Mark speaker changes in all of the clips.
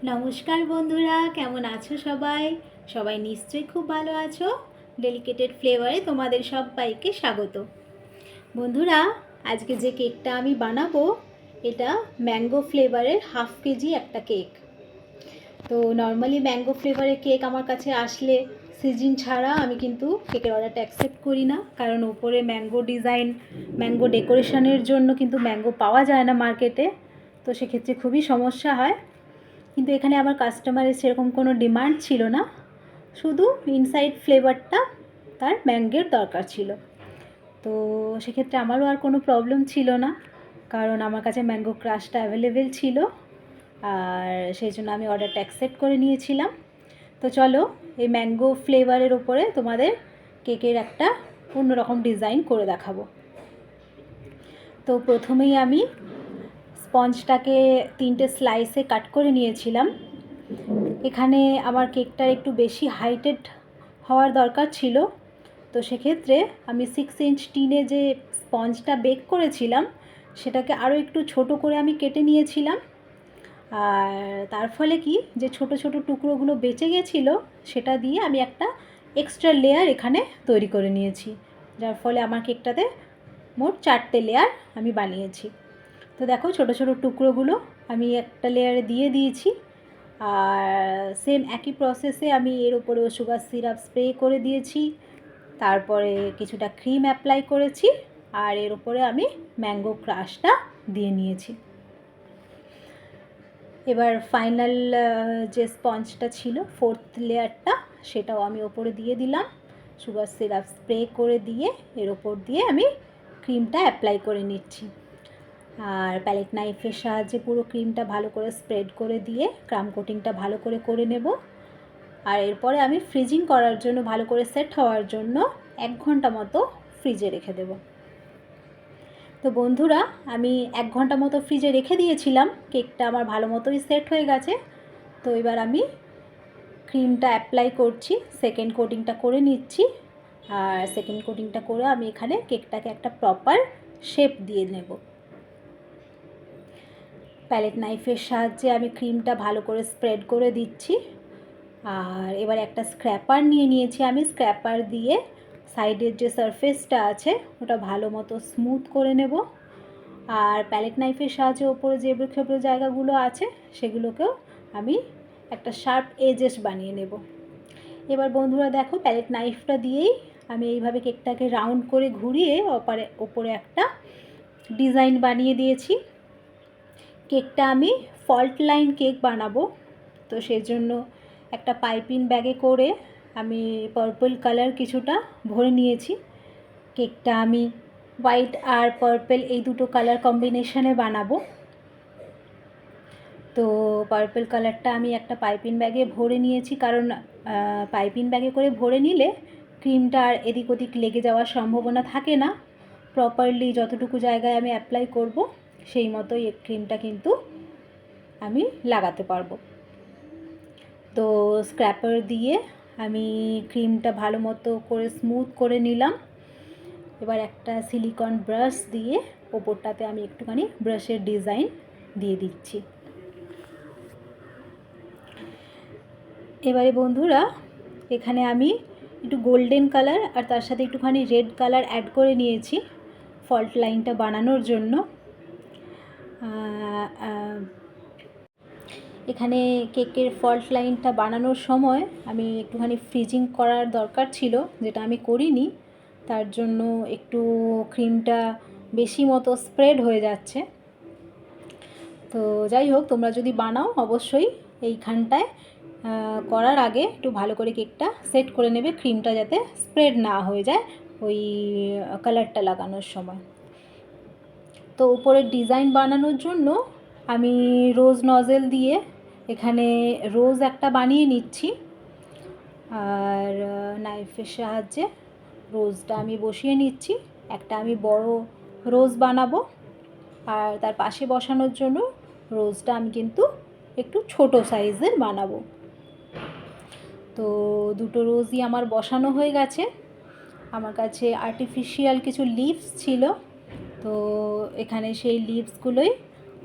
Speaker 1: নমস্কার বন্ধুরা, কেমন আছো সবাই? সবাই নিশ্চয়ই খুব ভালো আছো। ডেলিকেটেড ফ্লেভারে তোমাদের সবাইকে স্বাগত। বন্ধুরা, আজকে যে কেকটা আমি বানাবো এটা ম্যাঙ্গো ফ্লেভারের হাফ কেজি একটা কেক। তো নর্মালি ম্যাঙ্গো ফ্লেভারের কেক আমার কাছে আসলে সিজন ছাড়া আমি কিন্তু কেকের অর্ডারটা অ্যাকসেপ্ট করি না, কারণ ওপরে ম্যাঙ্গো ডিজাইন, ম্যাঙ্গো ডেকোরেশনের জন্য কিন্তু ম্যাঙ্গো পাওয়া যায় না মার্কেটে। তো সেক্ষেত্রে খুবই সমস্যা হয়। কিন্তু এখানে আমার কাস্টমারের সেরকম কোনো ডিমান্ড ছিল না, শুধু ইনসাইড ফ্লেভারটা তার ম্যাঙ্গোর দরকার ছিল। তো সেক্ষেত্রে আমারও আর কোনো প্রবলেম ছিল না, কারণ আমার কাছে ম্যাঙ্গো ক্রাশটা অ্যাভেলেবেল ছিল, আর সেই জন্য আমি অর্ডারটা অ্যাকসেপ্ট করে নিয়েছিলাম। তো চলো, এই ম্যাঙ্গো ফ্লেভারের ওপরে তোমাদের কেকের একটা অন্যরকম ডিজাইন করে দেখাবো। তো প্রথমেই আমি স্পঞ্জটাকে 3টে স্লাইসে কাট করে নিয়েছিলাম। এখানে আমার কেকটার একটু বেশি হাইটেড হওয়ার দরকার ছিল, তো সেক্ষেত্রে আমি 6 ইঞ্চ টিনে যে স্পঞ্জটা বেক করেছিলাম সেটাকে আরও একটু ছোট করে আমি কেটে নিয়েছিলাম। আর তার ফলে কি, যে ছোট ছোট টুকরোগুলো বেঁচে গেছিলো সেটা দিয়ে আমি একটা এক্সট্রা লেয়ার এখানে তৈরি করে নিয়েছি, যার ফলে আমার কেকটাতে মোট 4টে লেয়ার আমি বানিয়েছি। তো দেখো, ছোট ছোট টুকরোগুলো আমি একটা লেয়ারে দিয়ে দিয়েছি। আর সেম একই প্রসেসে আমি এর উপরেও সুগার সিরাপ স্প্রে করে দিয়েছি, তারপরে কিছুটা ক্রিম অ্যাপ্লাই করেছি, আর এর উপরে আমি ম্যাঙ্গো ক্রাশটা দিয়ে নিয়েছি। এবার ফাইনাল যে স্পঞ্জটা ছিল, 4th লেয়ারটা, সেটাও আমি ওপরে দিয়ে দিলাম, সুগার সিরাপ স্প্রে করে দিয়ে এর ওপর দিয়ে আমি ক্রিমটা অ্যাপ্লাই করে নিচ্ছি। আর প্যালেট নাইফের সাহায্যে পুরো ক্রিমটা ভালো করে স্প্রেড করে দিয়ে ক্রাম কোটিংটা ভালো করে করে নেব। আর এরপরে আমি ফ্রিজিং করার জন্য, ভালো করে সেট হওয়ার জন্য 1 ঘন্টা মতো ফ্রিজে রেখে দেব। তো বন্ধুরা, আমি 1 ঘন্টা মতো ফ্রিজে রেখে দিয়েছিলাম, কেকটা আমার ভালো মতোই সেট হয়ে গেছে। তো এবার আমি ক্রিমটা অ্যাপ্লাই করছি, সেকেন্ড কোটিংটা করে নিচ্ছি। আর সেকেন্ড কোটিংটা করে আমি এখানে কেকটাকে একটা প্রপার শেপ দিয়ে নেব। প্যালেট নাইফের সাহায্যে আমি ক্রিমটা ভালো করে স্প্রেড করে দিচ্ছি। আর এবার একটা স্ক্র্যাপার নিয়ে নিয়েছি, আমি স্ক্র্যাপার দিয়ে সাইডের যে সারফেসটা আছে ওটা ভালো মতো স্মুথ করে নেব। আর প্যালেট নাইফের সাহায্যে ওপরে যে এবড়ো খেবড়ো জায়গাগুলো আছে সেগুলোকেও আমি একটা শার্প এজেস বানিয়ে নেব। এবার বন্ধুরা দেখো, প্যালেট নাইফটা দিয়েই আমি এইভাবে কেকটাকে রাউন্ড করে ঘুরিয়ে ওপরে একটা ডিজাইন বানিয়ে দিয়েছি। কেকটা আমি ফল্ট লাইন কেক বানাবো, তো সেজন্য একটা পাইপিং ব্যাগে করে আমি পার্পল কালার কিছুটা ভরে নিয়েছি। কেকটা আমি হোয়াইট আর পার্পল এই দুটো কালার কম্বিনেশনে বানাবো। তো পার্পল কালারটা আমি একটা পাইপিং ব্যাগে ভরে নিয়েছি, কারণ পাইপিং ব্যাগে করে ভরে নিলে ক্রিমটা আর এদিক ওদিক লেগে যাওয়ার সম্ভাবনা থাকে না। প্রপারলি যতটুকু জায়গায় আমি অ্যাপ্লাই করব সেই মতোই ক্রিমটা কিন্তু আমি লাগাতে পারবো। তো স্ক্র্যাপার দিয়ে আমি ক্রিমটা ভালো মতো করে স্মুথ করে নিলাম। এবার একটা সিলিকন ব্রাশ দিয়ে ওপরটাতে আমি একটুখানি ব্রাশের ডিজাইন দিয়ে দিচ্ছি। এবারে বন্ধুরা, এখানে আমি একটু গোল্ডেন কালার আর তার সাথে একটুখানি রেড কালার অ্যাড করে নিয়েছি ফল্ট লাইনটা বানানোর জন্য। এখানে কেকের ফল্ট লাইনটা বানানোর সময় আমি একটুখানি ফ্রিজিং করার দরকার ছিল, যেটা আমি করিনি, তার জন্য একটু ক্রিমটা বেশি মতো স্প্রেড হয়ে যাচ্ছে। তো যাই হোক, তোমরা যদি বানাও অবশ্যই এইখানটায় করার আগে একটু ভালো করে কেকটা সেট করে নেবে, ক্রিমটা যাতে স্প্রেড না হয়ে যায় ওই কালারটা লাগানোর সময়। তো উপরের ডিজাইন বানানোর জন্য আমি রোজ নজেল দিয়ে এখানে রোজ একটা বানিয়ে নিচ্ছি। আর নাইফের সাহায্যে রোজটা আমি বসিয়ে নিচ্ছি। একটা আমি বড় রোজ বানাবো, আর তার পাশে বসানোর জন্য রোজটা আমি কিন্তু একটু ছোট সাইজের বানাবো। তো দুটো রোজই আমার বসানো হয়ে গেছে। আমার কাছে আর্টিফিশিয়াল কিছু লিভস ছিল, তো এখানে সেই লিভসগুলোই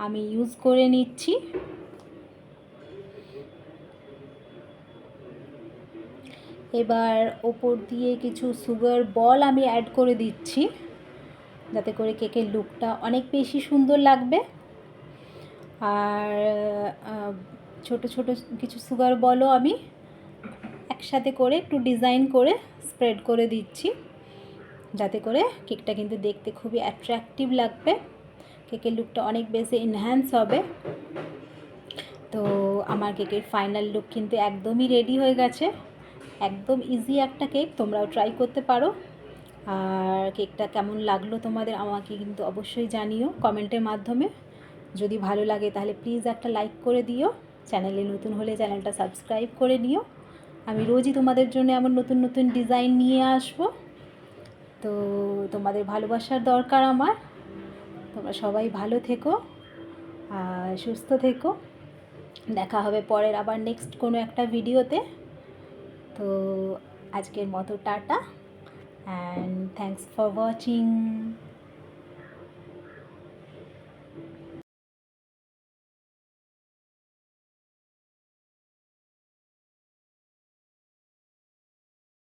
Speaker 1: আমি ইউজ করে নিচ্ছি। এবার ওপর দিয়ে কিছু সুগার বল আমি অ্যাড করে দিচ্ছি, যাতে করে কেকের লুকটা অনেক বেশি সুন্দর লাগবে। আর ছোট ছোট কিছু সুগার বলও আমি একসাথে করে একটু ডিজাইন করে স্প্রেড করে দিচ্ছি, যাতে করে কেকটা কিন্তু দেখতে খুবই অ্যাট্রাকটিভ লাগবে, কেকের লুকটা অনেক বেশি এনহ্যান্স হবে। তো আমার কেকের ফাইনাল লুক কিন্তু একদমই রেডি হয়ে গেছে। একদম ইজি একটা কেক, তোমরাও ট্রাই করতে পারো। আর কেকটা কেমন লাগলো তোমাদের আমাকে কিন্তু অবশ্যই জানিও কমেন্টের মাধ্যমে। যদি ভালো লাগে তাহলে প্লিজ একটা লাইক করে দিও, চ্যানেলে নতুন হলে চ্যানেলটা সাবস্ক্রাইব করে নিও। আমি রোজই তোমাদের জন্য এমন নতুন নতুন ডিজাইন নিয়ে আসবো। তো তোমাদের ভালোবাসার দরকার আমার। তোমরা সবাই ভালো থেকো আর সুস্থ থেকো। দেখা হবে পরের আবার নেক্সট কোনো একটা ভিডিওতে। তো আজকের মতো tata and thanks for watching.